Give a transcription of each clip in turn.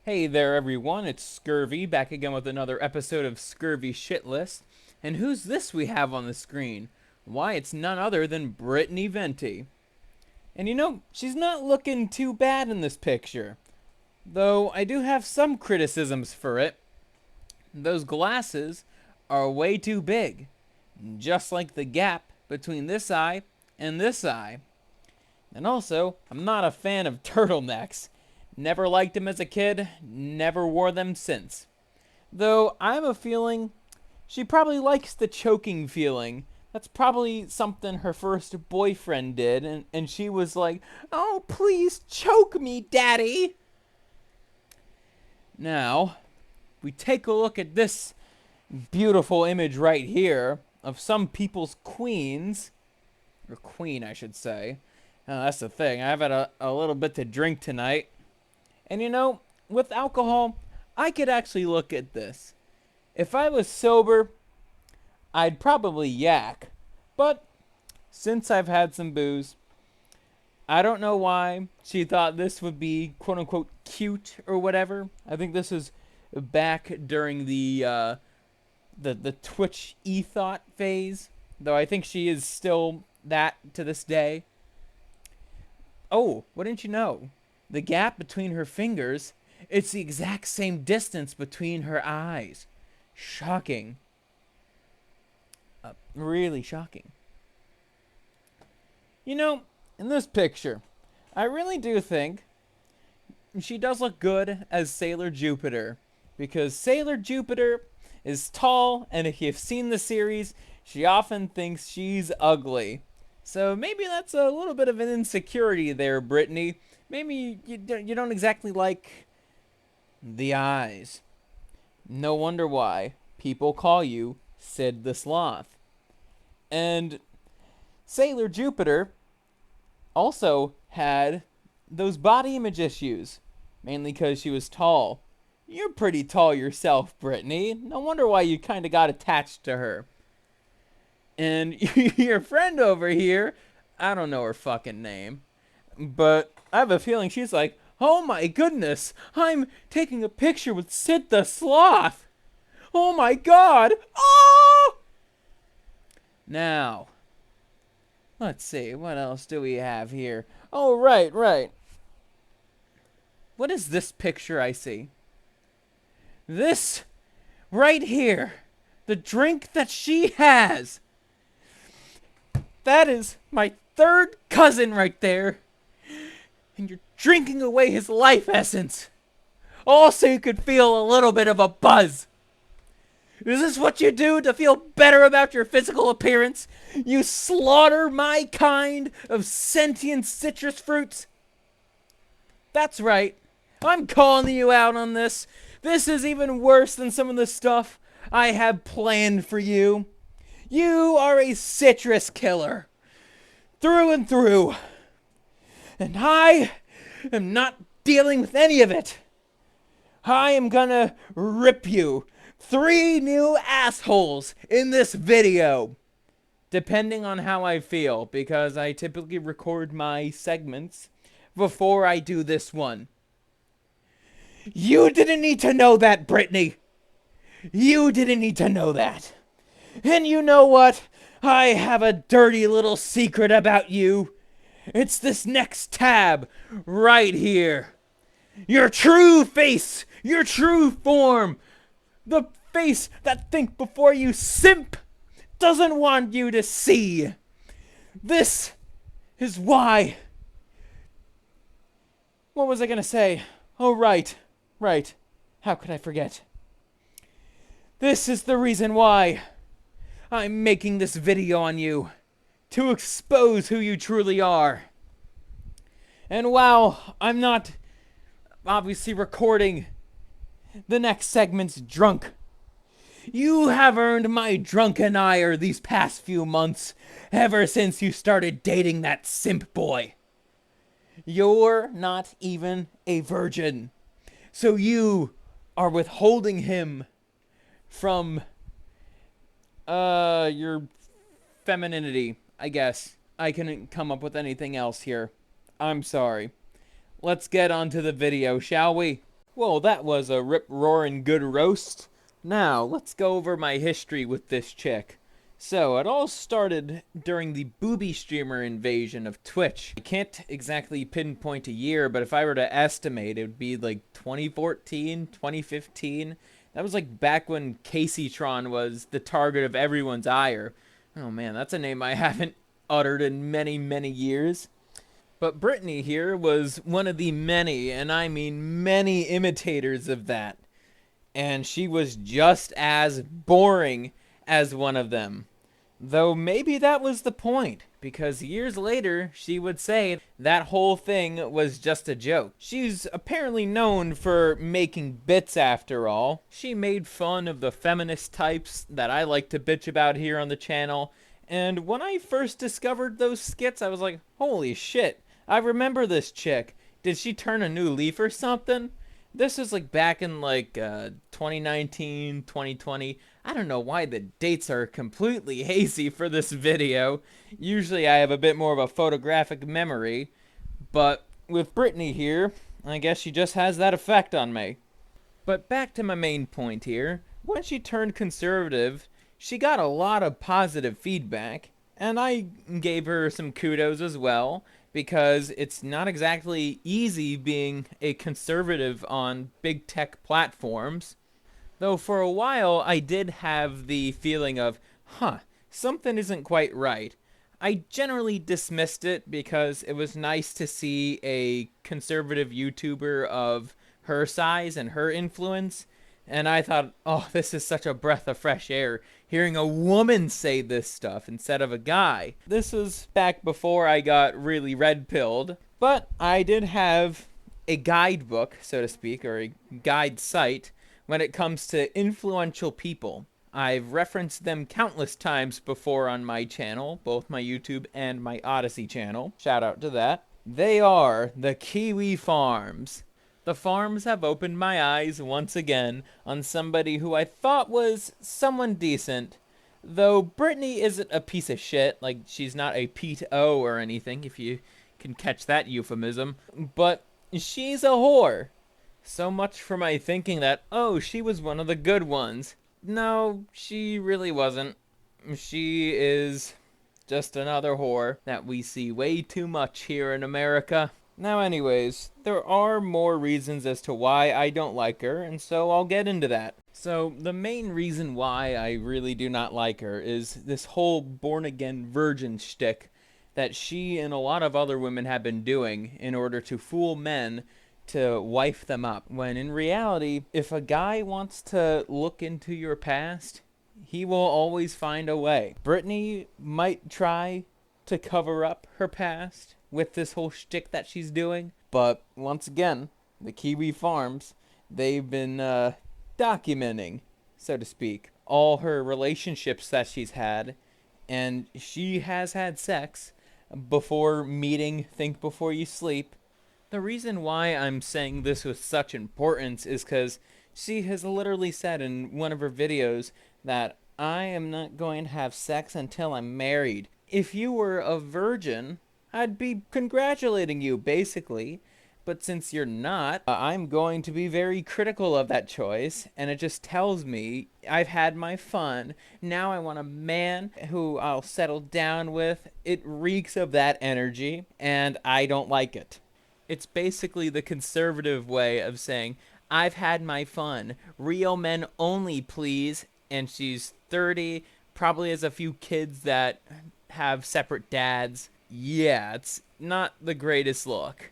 Hey there, everyone. It's Scurvy back again with another episode of Scurvy Shit List. And who's this we have on the screen? Why, it's none other than Brittany Venti. And you know, she's not looking too bad in this picture. Though I do have some criticisms for it. Those glasses are way too big. Just like the gap between this eye and this eye. And also, I'm not a fan of turtlenecks. Never liked them as a kid, never wore them since. Though I'm a feeling she probably likes the choking feeling. That's probably something her first boyfriend did, and she was like, "Oh, please choke me, daddy." Now, we take a look at this beautiful image right here of some people's queens, or queen, I should say. That's the thing. I've had a little bit to drink tonight. And you know, with alcohol, I could actually look at this. If I was sober, I'd probably yak. But since I've had some booze, I don't know why she thought this would be quote unquote cute or whatever. I think this is back during the Twitch e-thought phase, though I think she is still that to this day. Oh, what didn't you know? The gap between her fingers, it's the exact same distance between her eyes. Shocking. Really shocking. You know, in this picture, I really do think she does look good as Sailor Jupiter. Because Sailor Jupiter is tall, and if you've seen the series, she often thinks she's ugly. So maybe that's a little bit of an insecurity there, Brittany. Maybe you don't exactly like the eyes. No wonder why people call you Sid the Sloth. And Sailor Jupiter also had those body image issues, mainly because she was tall. You're pretty tall yourself, Brittany. No wonder why you kind of got attached to her. And your friend over here, I don't know her fucking name, but I have a feeling she's like, "Oh my goodness, I'm taking a picture with Sid the Sloth. Oh my god. Oh!" Now, let's see, what else do we have here? Oh, right. What is this picture I see? This right here. The drink that she has. That is my third cousin right there. And you're drinking away his life essence. All so you could feel a little bit of a buzz. Is this what you do to feel better about your physical appearance? You slaughter my kind of sentient citrus fruits? That's right. I'm calling you out on this. This is even worse than some of the stuff I have planned for you. You are a citrus killer. Through and through. And I am not dealing with any of it. I am gonna rip you 3 new assholes in this video. Depending on how I feel, because I typically record my segments before I do this one. You didn't need to know that, Brittany. You didn't need to know that. And you know what? I have a dirty little secret about you. It's this next tab right here. Your true face, your true form. The face that think before you simp doesn't want you to see. This is why. What was I gonna say? Oh, right. How could I forget? This is the reason why I'm making this video on you. To expose who you truly are. And while I'm not obviously recording the next segment's drunk, you have earned my drunken ire these past few months, ever since you started dating that simp boy. You're not even a virgin, so you are withholding him from your femininity, I guess. I couldn't come up with anything else here. I'm sorry. Let's get on to the video, shall we? Well, that was a rip-roaring good roast. Now, let's go over my history with this chick. So, it all started during the booby streamer invasion of Twitch. I can't exactly pinpoint a year, but if I were to estimate, it would be like 2014, 2015. That was like back when Caseytron was the target of everyone's ire. Oh man, that's a name I haven't uttered in many, many years. But Brittany here was one of the many, and I mean many, imitators of that. And she was just as boring as one of them. Though maybe that was the point, because years later, she would say that whole thing was just a joke. She's apparently known for making bits after all. She made fun of the feminist types that I like to bitch about here on the channel. And when I first discovered those skits, I was like, holy shit, I remember this chick. Did she turn a new leaf or something? This is like back in like 2019, 2020. I don't know why the dates are completely hazy for this video. Usually I have a bit more of a photographic memory. But with Brittany here, I guess she just has that effect on me. But back to my main point here. When she turned conservative, she got a lot of positive feedback. And I gave her some kudos as well, because it's not exactly easy being a conservative on big tech platforms. Though for a while I did have the feeling of, something isn't quite right. I generally dismissed it because it was nice to see a conservative YouTuber of her size and her influence. And I thought, oh, this is such a breath of fresh air, hearing a woman say this stuff instead of a guy. This was back before I got really red-pilled, but I did have a guidebook, so to speak, or a guide site when it comes to influential people. I've referenced them countless times before on my channel, both my YouTube and my Odyssey channel. Shout out to that. They are the Kiwi Farms. The farms have opened my eyes once again on somebody who I thought was someone decent. Though Brittany isn't a piece of shit, like she's not a Pete O or anything, if you can catch that euphemism. But she's a whore. So much for my thinking that, oh, she was one of the good ones. No, she really wasn't. She is just another whore that we see way too much here in America. Now anyways, there are more reasons as to why I don't like her, and so I'll get into that. So, the main reason why I really do not like her is this whole born-again virgin shtick that she and a lot of other women have been doing in order to fool men to wife them up. When in reality, if a guy wants to look into your past, he will always find a way. Brittany might try to cover up her past with this whole shtick that she's doing, but once again, the Kiwi Farms, they've been documenting, so to speak, all her relationships that she's had, and she has had sex before meeting Think Before You Sleep. The reason why I'm saying this with such importance is because she has literally said in one of her videos that I am not going to have sex until I'm married. If you were a virgin, I'd be congratulating you, basically. But since you're not, I'm going to be very critical of that choice. And it just tells me I've had my fun. Now I want a man who I'll settle down with. It reeks of that energy, and I don't like it. It's basically the conservative way of saying, I've had my fun. Real men only, please. And she's 30, probably has a few kids that have separate dads. Yeah, it's not the greatest look.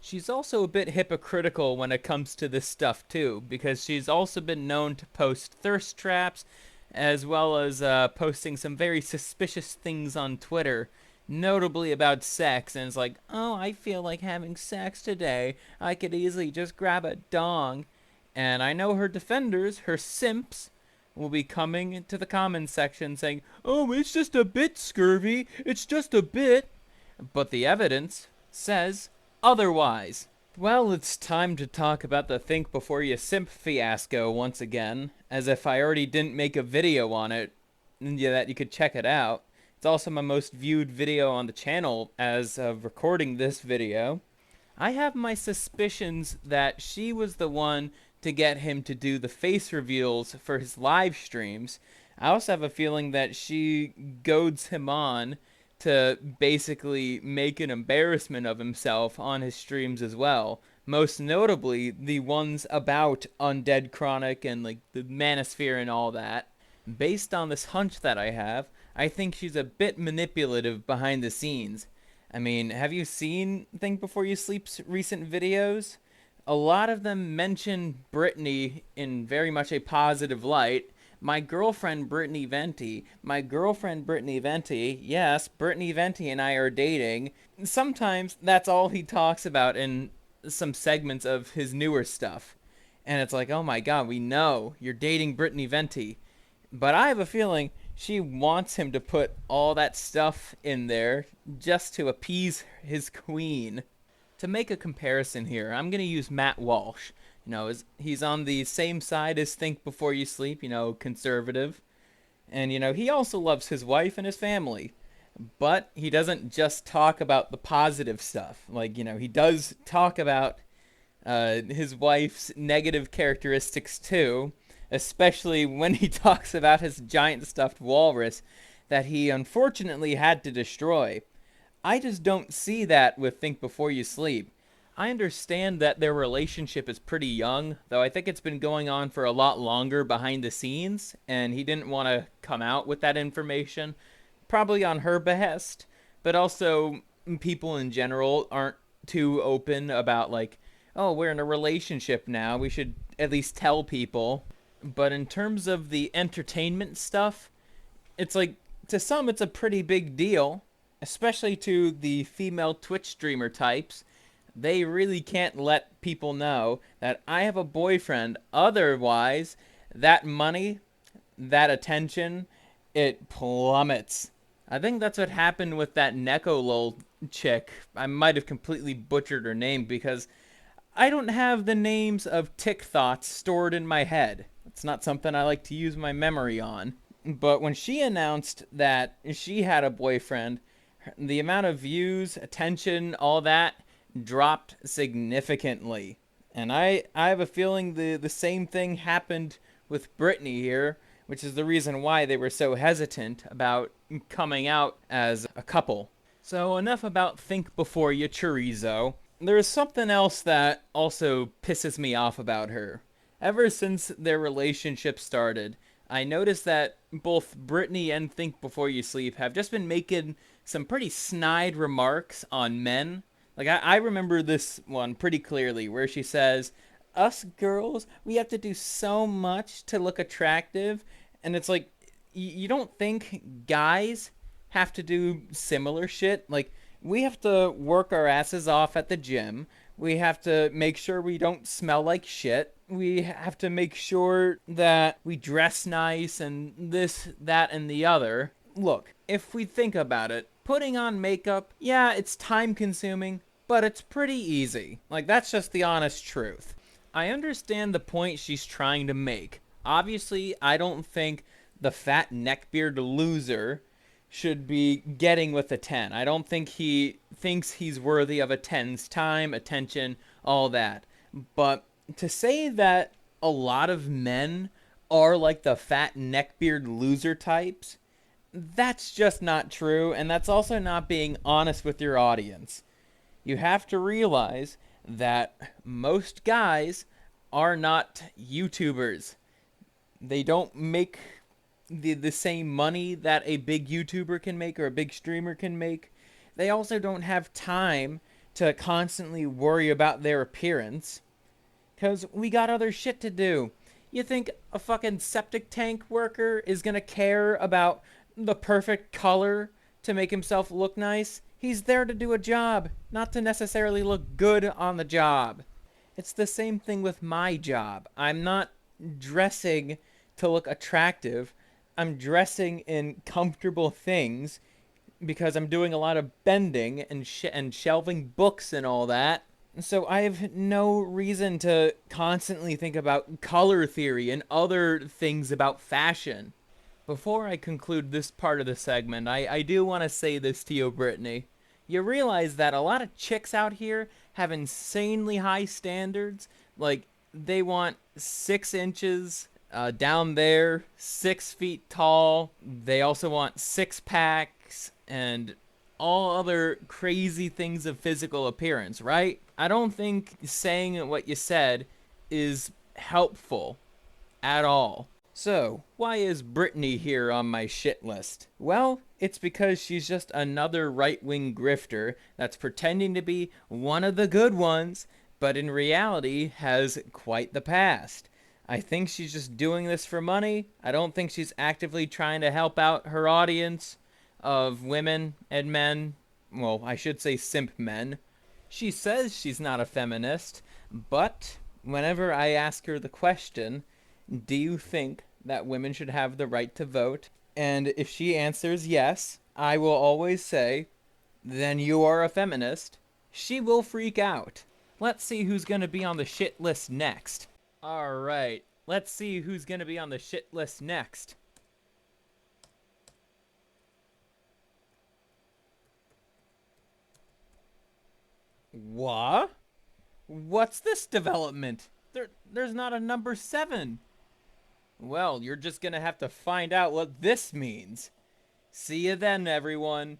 She's also a bit hypocritical when it comes to this stuff too, because she's also been known to post thirst traps, as well as posting some very suspicious things on Twitter, notably about sex, and it's like, oh, I feel like having sex today, I could easily just grab a dong. And I know her defenders, her simps, will be coming into the comments section saying, oh, it's just a bit, Scurvy, it's just a bit. But the evidence says otherwise. Well, it's time to talk about the Think Before You Simp fiasco once again, as if I already didn't make a video on it, and that you could check it out. It's also my most viewed video on the channel as of recording this video. I have my suspicions that she was the one to get him to do the face reveals for his live streams. I also have a feeling that she goads him on to basically make an embarrassment of himself on his streams as well. Most notably, the ones about Undead Chronic and like the Manosphere and all that. Based on this hunch that I have, I think she's a bit manipulative behind the scenes. I mean, have you seen Think Before You Sleep's recent videos? A lot of them mention Brittany in very much a positive light. My girlfriend Brittany Venti, yes, Brittany Venti and I are dating. Sometimes that's all he talks about in some segments of his newer stuff. And it's like, oh my god, we know you're dating Brittany Venti. But I have a feeling she wants him to put all that stuff in there just to appease his queen. To make a comparison here, I'm going to use Matt Walsh. You know, he's on the same side as Think Before You Sleep, you know, conservative. And, you know, he also loves his wife and his family. But he doesn't just talk about the positive stuff. Like, you know, he does talk about his wife's negative characteristics too. Especially when he talks about his giant stuffed walrus that he unfortunately had to destroy. I just don't see that with Think Before You Sleep. I understand that their relationship is pretty young, though I think it's been going on for a lot longer behind the scenes, and he didn't want to come out with that information, probably on her behest, but also people in general aren't too open about like, oh, we're in a relationship now, we should at least tell people. But in terms of the entertainment stuff, it's like, to some it's a pretty big deal, especially to the female Twitch streamer types. They really can't let people know that I have a boyfriend. Otherwise, that money, that attention, it plummets. I think that's what happened with that Nekolol chick. I might have completely butchered her name because I don't have the names of tick thoughts stored in my head. It's not something I like to use my memory on. But when she announced that she had a boyfriend, the amount of views, attention, all that dropped significantly. And I have a feeling the same thing happened with Brittany here, which is the reason why they were so hesitant about coming out as a couple. So enough about Think Before You Chorizo. There is something else that also pisses me off about her. Ever since their relationship started, I noticed that both Brittany and Think Before You Sleep have just been making some pretty snide remarks on men. Like, I remember this one pretty clearly, where she says, us girls, we have to do so much to look attractive. And it's like, you don't think guys have to do similar shit? Like, we have to work our asses off at the gym. We have to make sure we don't smell like shit. We have to make sure that we dress nice and this, that, and the other. Look, if we think about it, putting on makeup, yeah, it's time consuming, but it's pretty easy. Like, that's just the honest truth. I understand the point she's trying to make. Obviously, I don't think the fat neckbeard loser should be getting with a 10. I don't think he thinks he's worthy of a 10's time, attention, all that. But to say that a lot of men are like the fat neckbeard loser types, that's just not true, and that's also not being honest with your audience. You have to realize that most guys are not YouTubers. They don't make the same money that a big YouTuber can make or a big streamer can make. They also don't have time to constantly worry about their appearance, because we got other shit to do. You think a fucking septic tank worker is gonna care about the perfect color to make himself look nice? He's there to do a job, not to necessarily look good on the job. It's the same thing with my job. I'm not dressing to look attractive. I'm dressing in comfortable things because I'm doing a lot of bending and shelving books and all that. So I have no reason to constantly think about color theory and other things about fashion. Before I conclude this part of the segment, I do want to say this to you, Brittany. You realize that a lot of chicks out here have insanely high standards. Like, they want 6 inches down there, 6 feet tall. They also want six packs and all other crazy things of physical appearance, right? I don't think saying what you said is helpful at all. So, why is Brittany here on my shit list? Well, it's because she's just another right-wing grifter that's pretending to be one of the good ones, but in reality has quite the past. I think she's just doing this for money. I don't think she's actively trying to help out her audience of women and men. Well, I should say simp men. She says she's not a feminist, but whenever I ask her the question, do you think that women should have the right to vote? And if she answers yes, I will always say, then you are a feminist. She will freak out. Let's see who's gonna be on the shit list next. Alright, let's see who's gonna be on the shit list next. What? What's this development? There's not a number 7. Well, you're just gonna have to find out what this means. See you then, everyone.